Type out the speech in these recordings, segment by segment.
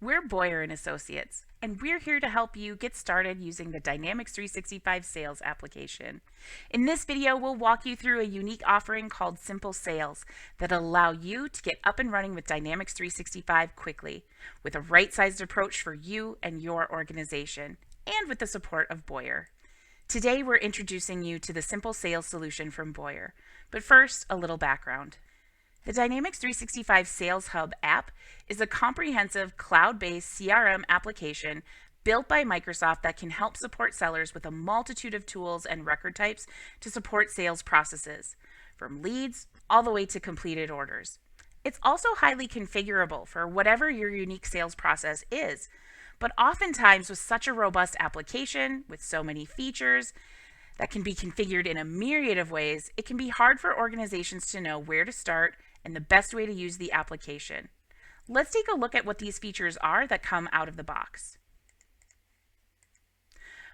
We're Boyer and Associates, and we're here to help you get started using the Dynamics 365 Sales application. In this video, we'll walk you through a unique offering called Simple Sales that'll allow you to get up and running with Dynamics 365 quickly, with a right-sized approach for you and your organization, and with the support of Boyer. Today, we're introducing you to the Simple Sales solution from Boyer. But first, a little background. The Dynamics 365 Sales Hub app is a comprehensive cloud-based CRM application built by Microsoft that can help support sellers with a multitude of tools and record types to support sales processes, from leads all the way to completed orders. It's also highly configurable for whatever your unique sales process is, but oftentimes with such a robust application with so many features that can be configured in a myriad of ways, it can be hard for organizations to know where to start and the best way to use the application. Let's take a look at what these features are that come out of the box.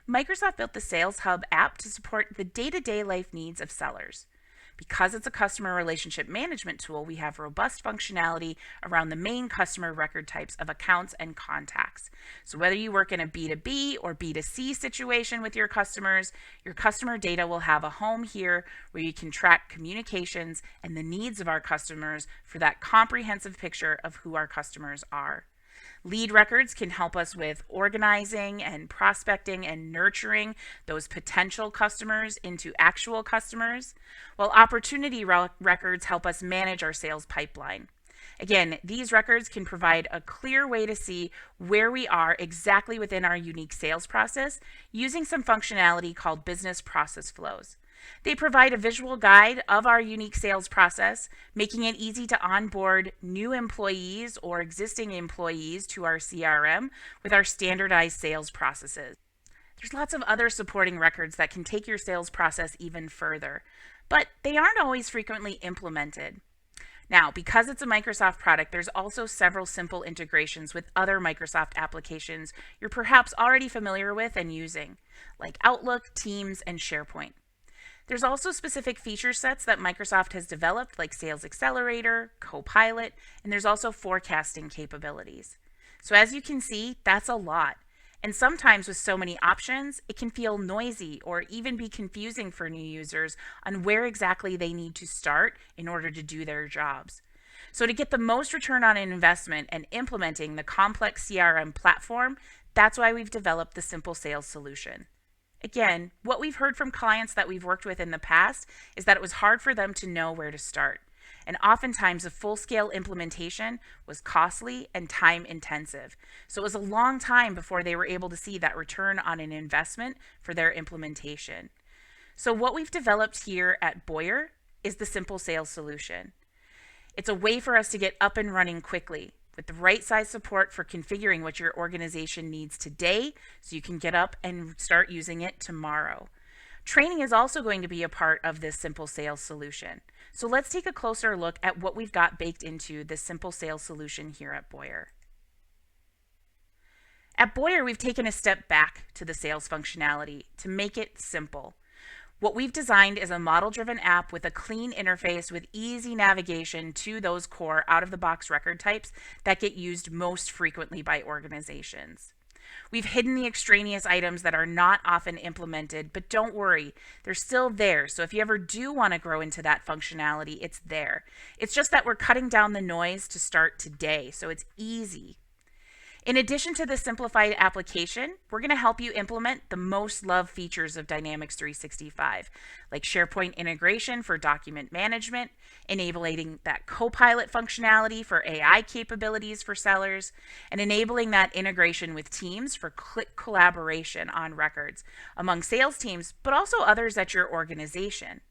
Microsoft built the Sales Hub app to support the day-to-day life needs of sellers. Because it's a customer relationship management tool, we have robust functionality around the main customer record types of accounts and contacts. So whether you work in a B2B or B2C situation with your customer data will have a home here where you can track communications and the needs of our customers for that comprehensive picture of who our customers are. Lead records can help us with organizing and prospecting and nurturing those potential customers into actual customers, while opportunity records help us manage our sales pipeline. Again, these records can provide a clear way to see where we are exactly within our unique sales process using some functionality called business process flows. They provide a visual guide of our unique sales process, making it easy to onboard new employees or existing employees to our CRM with our standardized sales processes. There's lots of other supporting records that can take your sales process even further, but they aren't always frequently implemented. Now, because it's a Microsoft product, there's also several simple integrations with other Microsoft applications you're perhaps already familiar with and using, like Outlook, Teams, and SharePoint. There's also specific feature sets that Microsoft has developed, like Sales Accelerator, Copilot, and there's also forecasting capabilities. So as you can see, that's a lot. And sometimes with so many options, it can feel noisy or even be confusing for new users on where exactly they need to start in order to do their jobs. So to get the most return on an investment and implementing the complex CRM platform, that's why we've developed the Simple Sales solution. Again, what we've heard from clients that we've worked with in the past is that it was hard for them to know where to start. And oftentimes a full-scale implementation was costly and time-intensive. So it was a long time before they were able to see that return on an investment for their implementation. So what we've developed here at Boyer is the Simple Sales solution. It's a way for us to get up and running quickly, with the right size support for configuring what your organization needs today so you can get up and start using it tomorrow. Training is also going to be a part of this Simple Sales solution. So let's take a closer look at what we've got baked into this Simple Sales solution here at Boyer. At Boyer, we've taken a step back to the sales functionality to make it simple. What we've designed is a model-driven app with a clean interface with easy navigation to those core out-of-the-box record types that get used most frequently by organizations. We've hidden the extraneous items that are not often implemented, but don't worry, they're still there. So if you ever do want to grow into that functionality, it's there. It's just that we're cutting down the noise to start today, so it's easy. In addition to the simplified application, we're going to help you implement the most loved features of Dynamics 365, like SharePoint integration for document management, enabling that Copilot functionality for AI capabilities for sellers, and enabling that integration with Teams for quick collaboration on records among sales teams, but also others at your organization.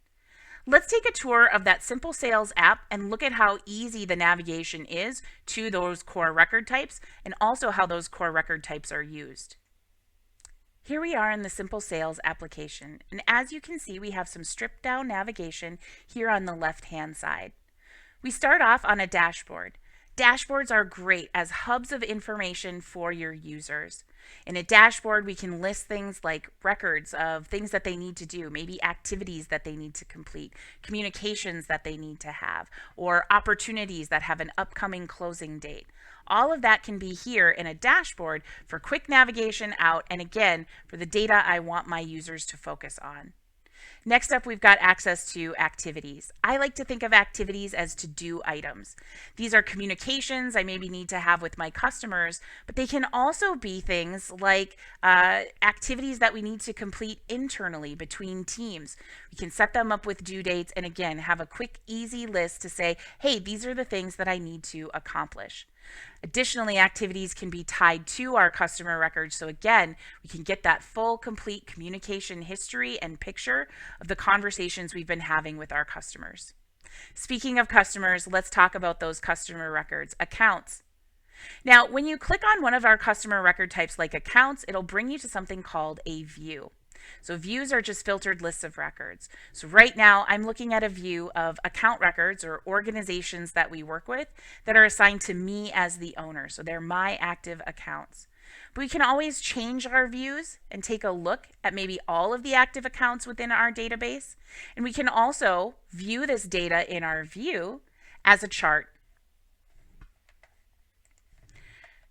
Let's take a tour of that Simple Sales app and look at how easy the navigation is to those core record types and also how those core record types are used. Here we are in the Simple Sales application, and as you can see, we have some stripped down navigation here on the left-hand side. We start off on a dashboard. Dashboards are great as hubs of information for your users. In a dashboard, we can list things like records of things that they need to do, maybe activities that they need to complete, communications that they need to have, or opportunities that have an upcoming closing date. All of that can be here in a dashboard for quick navigation out, and again, for the data I want my users to focus on. Next up, we've got access to activities. I like to think of activities as to-do items. These are communications I maybe need to have with my customers, but they can also be things like activities that we need to complete internally between teams. We can set them up with due dates and again, have a quick, easy list to say, hey, these are the things that I need to accomplish. Additionally, activities can be tied to our customer records. So again, we can get that full, complete communication history and picture of the conversations we've been having with our customers. Speaking of customers, let's talk about those customer records, accounts. Now, when you click on one of our customer record types like accounts, it'll bring you to something called a view. So views are just filtered lists of records. So right now I'm looking at a view of account records or organizations that we work with that are assigned to me as the owner. So they're my active accounts. But we can always change our views and take a look at maybe all of the active accounts within our database. And we can also view this data in our view as a chart.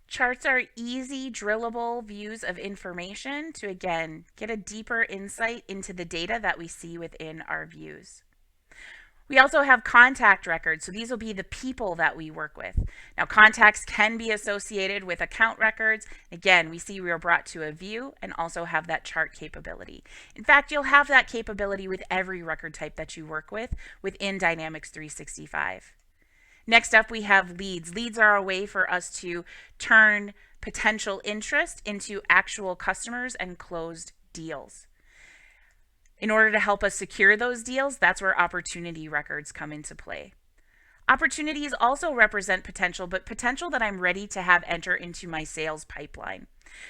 Charts are easy, drillable views of information to, again, get a deeper insight into the data that we see within our views. We also have contact records, so these will be the people that we work with. Now, contacts can be associated with account records. Again, we see we are brought to a view and also have that chart capability. In fact, you'll have that capability with every record type that you work with within Dynamics 365. Next up, we have leads. Leads are a way for us to turn potential interest into actual customers and closed deals. In order to help us secure those deals, that's where opportunity records come into play. Opportunities also represent potential, but potential that I'm ready to have enter into my sales pipeline.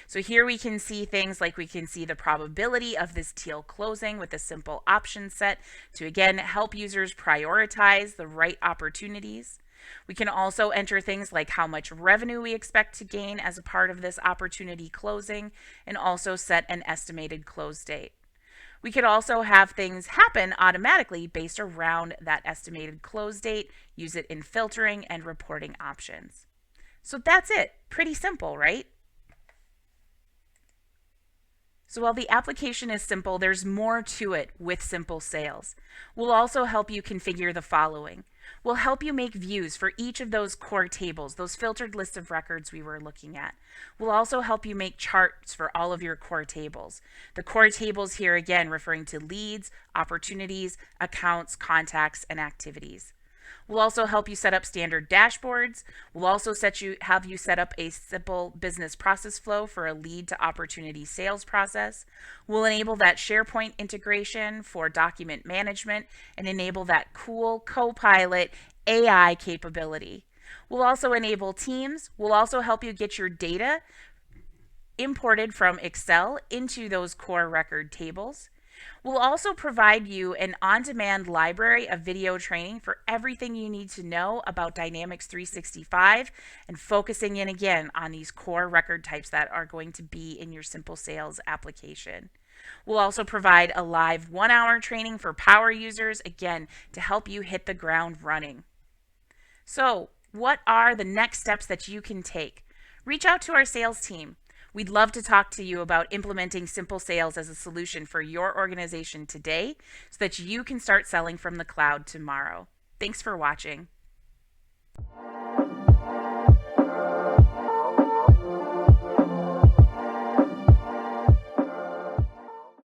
So here we can see things like we can see the probability of this deal closing with a simple option set to, again, help users prioritize the right opportunities. We can also enter things like how much revenue we expect to gain as a part of this opportunity closing, and also set an estimated close date. We could also have things happen automatically based around that estimated close date, use it in filtering and reporting options. So that's it. Pretty simple, right? So while the application is simple, there's more to it with Simple Sales. We'll also help you configure the following. We'll help you make views for each of those core tables, those filtered lists of records we were looking at. We'll also help you make charts for all of your core tables. The core tables here, again, referring to leads, opportunities, accounts, contacts, and activities. We'll also help you set up standard dashboards. We'll also have you set up a simple business process flow for a lead to opportunity sales process. We'll enable that SharePoint integration for document management and enable that cool Copilot AI capability. We'll also enable Teams. We'll also help you get your data imported from Excel into those core record tables. We'll also provide you an on-demand library of video training for everything you need to know about Dynamics 365 and focusing in again on these core record types that are going to be in your Simple Sales application. We'll also provide a live 1-hour training for power users, again, to help you hit the ground running. So, what are the next steps that you can take? Reach out to our sales team. We'd love to talk to you about implementing Simple Sales as a solution for your organization today so that you can start selling from the cloud tomorrow. Thanks for watching.